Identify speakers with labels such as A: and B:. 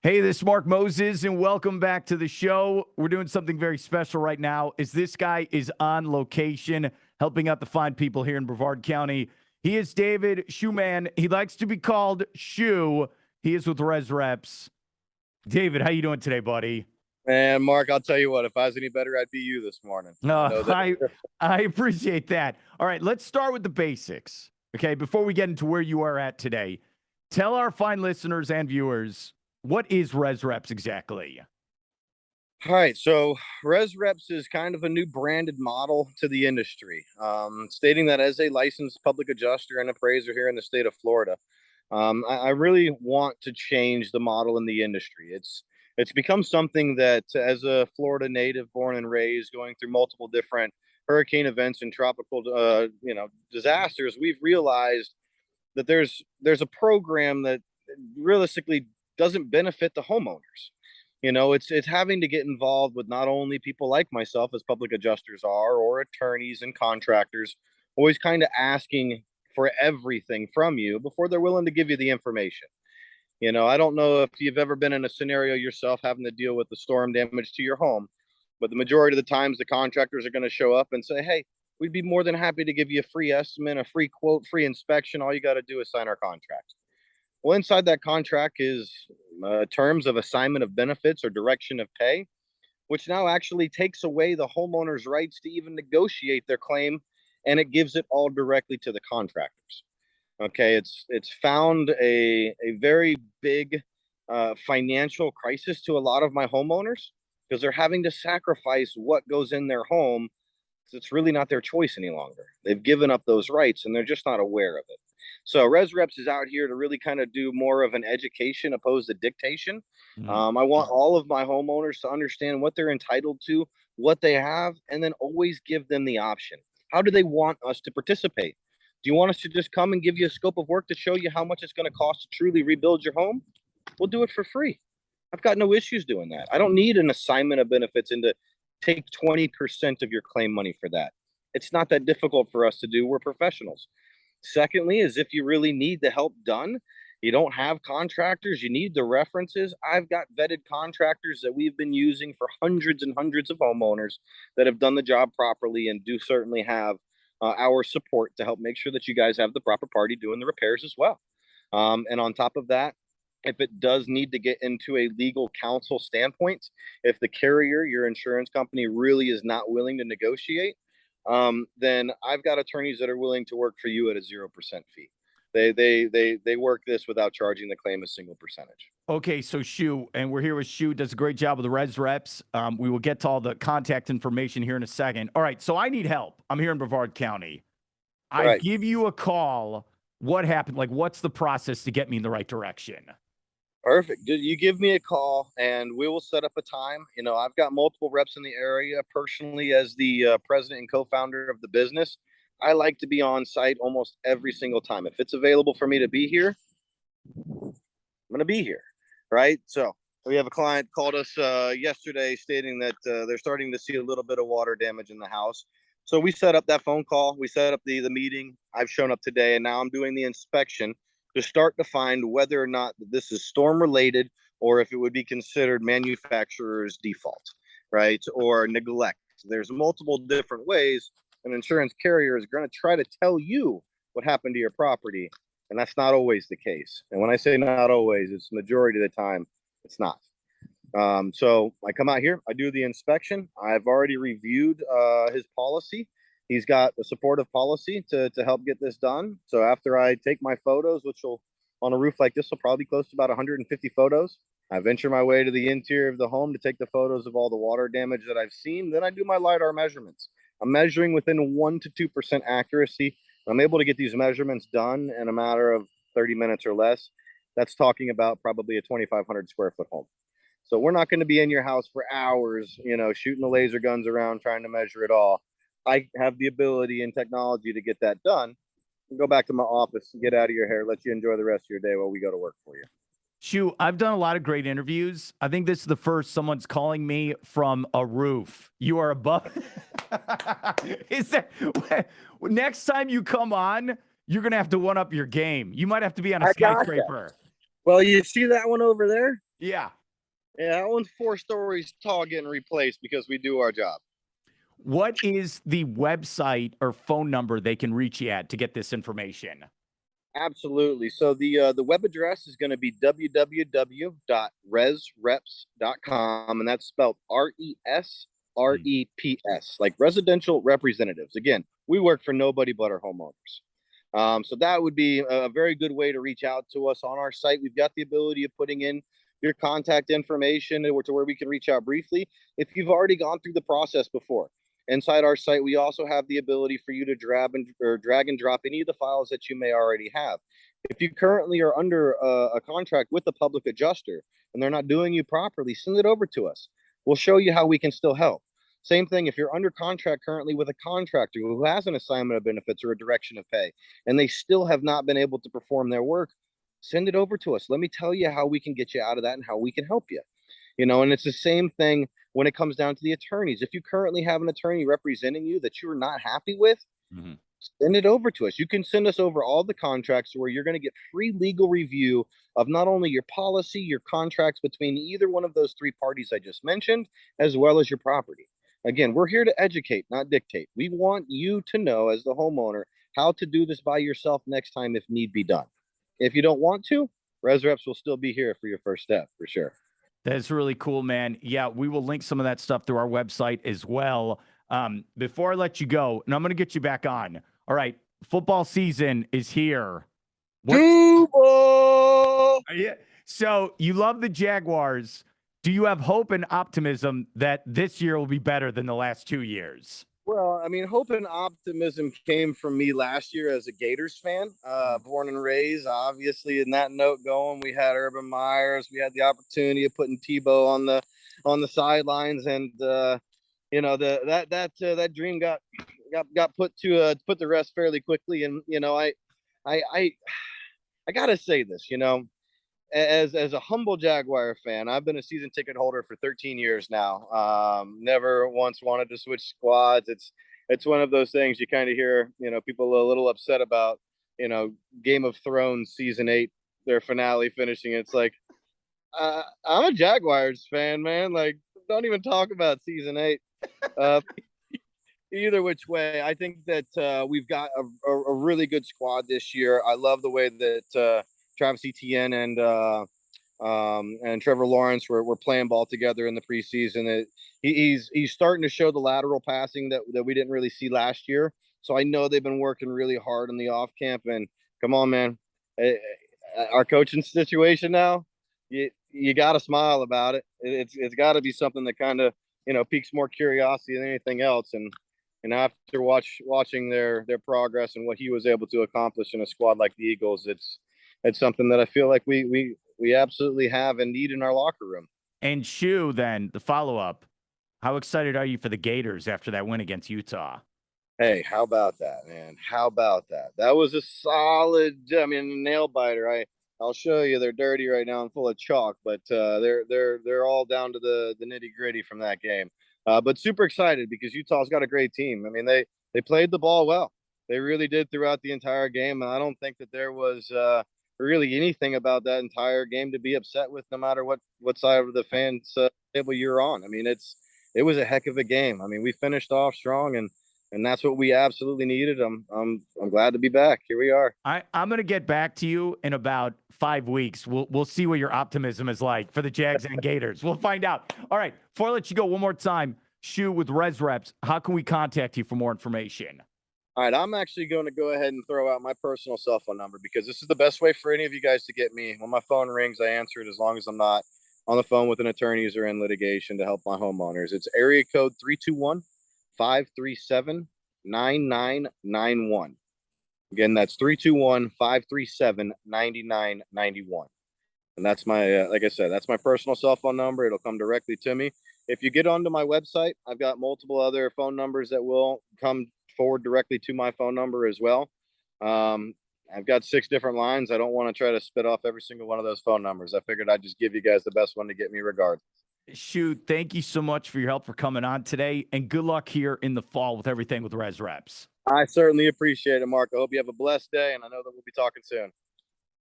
A: Hey, this is Mark Moses, and welcome back to the show. We're doing something very special right now, as this guy is on location, helping out the fine people here in Brevard County. He is David Shoeman. He likes to be called Shoe. He is with Res Reps. David, how you doing today, buddy?
B: And Mark, I'll tell you what, if I was any better, I'd be you this morning.
A: No, I appreciate that. All right, let's start with the basics. Okay, before we get into where you are at today, tell our fine listeners and viewers, what is Res Reps exactly?
B: All right, so Res Reps is kind of a new branded model to the industry, stating that as a licensed public adjuster and appraiser here in the state of Florida, I really want to change the model in the industry. It's become something that, as a Florida native, born and raised, going through multiple different hurricane events and tropical, disasters, we've realized that there's a program that realistically doesn't benefit the homeowners. It's having to get involved with not only people like myself, as public adjusters are, or attorneys and contractors, always kind of asking for everything from you before they're willing to give you the information. I don't know if you've ever been in a scenario yourself having to deal with the storm damage to your home, but the majority of the times the contractors are going to show up and say, hey, we'd be more than happy to give you a free estimate, a free quote, free inspection. All you got to do is sign our contract. Well, inside that contract is terms of assignment of benefits or direction of pay, which now actually takes away the homeowner's rights to even negotiate their claim, and it gives it all directly to the contractors. Okay, it's found a very big financial crisis to a lot of my homeowners, because they're having to sacrifice what goes in their home, because it's really not their choice any longer. They've given up those rights and they're just not aware of it. So Res Reps is out here to really kind of do more of an education opposed to dictation. I want all of my homeowners to understand what they're entitled to, what they have, and then always give them the option. How do they want us to participate? Do you want us to just come and give you a scope of work to show you how much it's going to cost to truly rebuild your home? We'll do it for free. I've got no issues doing that. I don't need an assignment of benefits and to take 20% of your claim money for that. It's not that difficult for us to do. We're professionals. Secondly, is if you really need the help done, you don't have contractors, you need the references. I've got vetted contractors that we've been using for hundreds and hundreds of homeowners that have done the job properly and do certainly have our support to help make sure that you guys have the proper party doing the repairs as well. And on top of that, if it does need to get into a legal counsel standpoint, if the carrier, your insurance company, really is not willing to negotiate, then I've got attorneys that are willing to work for you at a 0% fee. They work this without charging the claim a single percentage.
A: Okay, so Shu, and we're here with Shu, does a great job with the Res Reps. We will get to all the contact information here in a second. All right, so I need help. I'm here in Brevard County. I give you a call. What happened? Like, what's the process to get me in the right direction?
B: Perfect. You give me a call and we will set up a time. I've got multiple reps in the area. Personally, as the president and co-founder of the business, I like to be on site almost every single time. If it's available for me to be here, I'm going to be here. Right. So we have a client called us yesterday stating that they're starting to see a little bit of water damage in the house. So we set up that phone call. We set up the meeting. I've shown up today, and now I'm doing the inspection to start to find whether or not this is storm related, or if it would be considered manufacturer's default, right? Or neglect. There's multiple different ways an insurance carrier is going to try to tell you what happened to your property. And that's not always the case. And when I say not always, it's majority of the time, it's not. So I come out here, I do the inspection. I've already reviewed his policy. He's got a supportive policy to help get this done. So after I take my photos, which will, on a roof like this, will probably close to about 150 photos. I venture my way to the interior of the home to take the photos of all the water damage that I've seen. Then I do my LiDAR measurements. I'm measuring within 1 to 2% accuracy. I'm able to get these measurements done in a matter of 30 minutes or less. That's talking about probably a 2,500 square foot home. So we're not going to be in your house for hours, shooting the laser guns around, trying to measure it all. I have the ability and technology to get that done. Go back to my office, get out of your hair, let you enjoy the rest of your day while we go to work for you.
A: Shu, I've done a lot of great interviews. I think this is the first someone's calling me from a roof. You are above. Is that next time you come on, you're going to have to one up your game. You might have to be on a skyscraper.
B: Well, you see that one over there?
A: Yeah.
B: Yeah, that one's 4 stories tall getting replaced because we do our job.
A: What is the website or phone number they can reach you at to get this information?
B: Absolutely. So the web address is going to be www.resreps.com, and that's spelled
A: Mm.
B: RESREPS, like residential representatives. Again, we work for nobody but our homeowners. So that would be a very good way to reach out to us on our site. We've got the ability of putting in your contact information to where we can reach out briefly if you've already gone through the process before. Inside our site, we also have the ability for you to drag and drop any of the files that you may already have. If you currently are under a contract with a public adjuster and they're not doing you properly, send it over to us. We'll show you how we can still help. Same thing if you're under contract currently with a contractor who has an assignment of benefits or a direction of pay, and they still have not been able to perform their work, send it over to us. Let me tell you how we can get you out of that and how we can help you. And it's the same thing when it comes down to the attorneys. If you currently have an attorney representing you that you're not happy with,
A: Mhm.
B: send it over to us. You can send us over all the contracts where you're going to get free legal review of not only your policy, your contracts between either one of those 3 parties I just mentioned, as well as your property. Again, we're here to educate, not dictate. We want you to know, as the homeowner, how to do this by yourself next time if need be done. If you don't want to, ResReps will still be here for your first step for sure.
A: That's really cool, man. Yeah, we will link some of that stuff through our website as well. Before I let you go, and I'm going to get you back on. All right, football season is here. What?
B: Duval!
A: Yeah. So you love the Jaguars. Do you have hope and optimism that this year will be better than the last 2 years?
B: Well, I mean, hope and optimism came from me last year as a Gators fan, born and raised. Obviously, in that note going, we had Urban Myers. We had the opportunity of putting Tebow on the sidelines, and that dream got put to rest fairly quickly. And I I I gotta say this, as a humble Jaguar fan, I've been a season ticket holder for 13 years now. Never once wanted to switch squads. It's one of those things you kind of hear, people a little upset about, you know, Game of Thrones season 8, their finale finishing. It's like I'm a Jaguars fan, man. Like, don't even talk about season 8. Uh, Either which way, I think that we've got a really good squad this year. I love the way that Travis Etienne and Trevor Lawrence were playing ball together in the preseason. He's starting to show the lateral passing that we didn't really see last year. So I know they've been working really hard on the off camp. And come on, man, our coaching situation now, you got to smile about it. It's got to be something that kind of piques more curiosity than anything else. And after watching their progress and what he was able to accomplish in a squad like the Eagles, it's something that I feel like we absolutely have and need in our locker room.
A: And Shu, then the follow up. How excited are you for the Gators after that win against Utah?
B: Hey, how about that, man? How about that? That was a solid, I mean, a nail biter. I'll show you. They're dirty right now and full of chalk, but they're all down to the nitty gritty from that game. But super excited because Utah's got a great team. I mean, they played the ball well. They really did throughout the entire game, and I don't think that there was really anything about that entire game to be upset with, no matter what side of the fans table you're on. I mean, it was a heck of a game. I mean, we finished off strong, and that's what we absolutely needed. I'm glad to be back. Here we are.
A: I'm going to get back to you in about 5 weeks. We'll see what your optimism is like for the Jags and Gators. We'll find out. All right. Before I let you go, one more time, Shu with Res Reps. How can we contact you for more information?
B: All right, I'm actually going to go ahead and throw out my personal cell phone number because this is the best way for any of you guys to get me. When my phone rings, I answer it as long as I'm not on the phone with an attorneys or in litigation to help my homeowners. It's area code 321-537-9991. Again, that's 321-537-9991. And that's my, like I said, that's my personal cell phone number. It'll come directly to me. If you get onto my website, I've got multiple other phone numbers that will come forward directly to my phone number as well. I've got 6 different lines. I don't want to try to spit off every single one of those phone numbers. I figured I'd just give you guys the best one to get me regardless.
A: Shoot, thank you so much for your help for coming on today, and good luck here in the fall with everything with Res Reps.
B: I certainly appreciate it, Mark. I hope you have a blessed day, and I know that we'll be talking soon.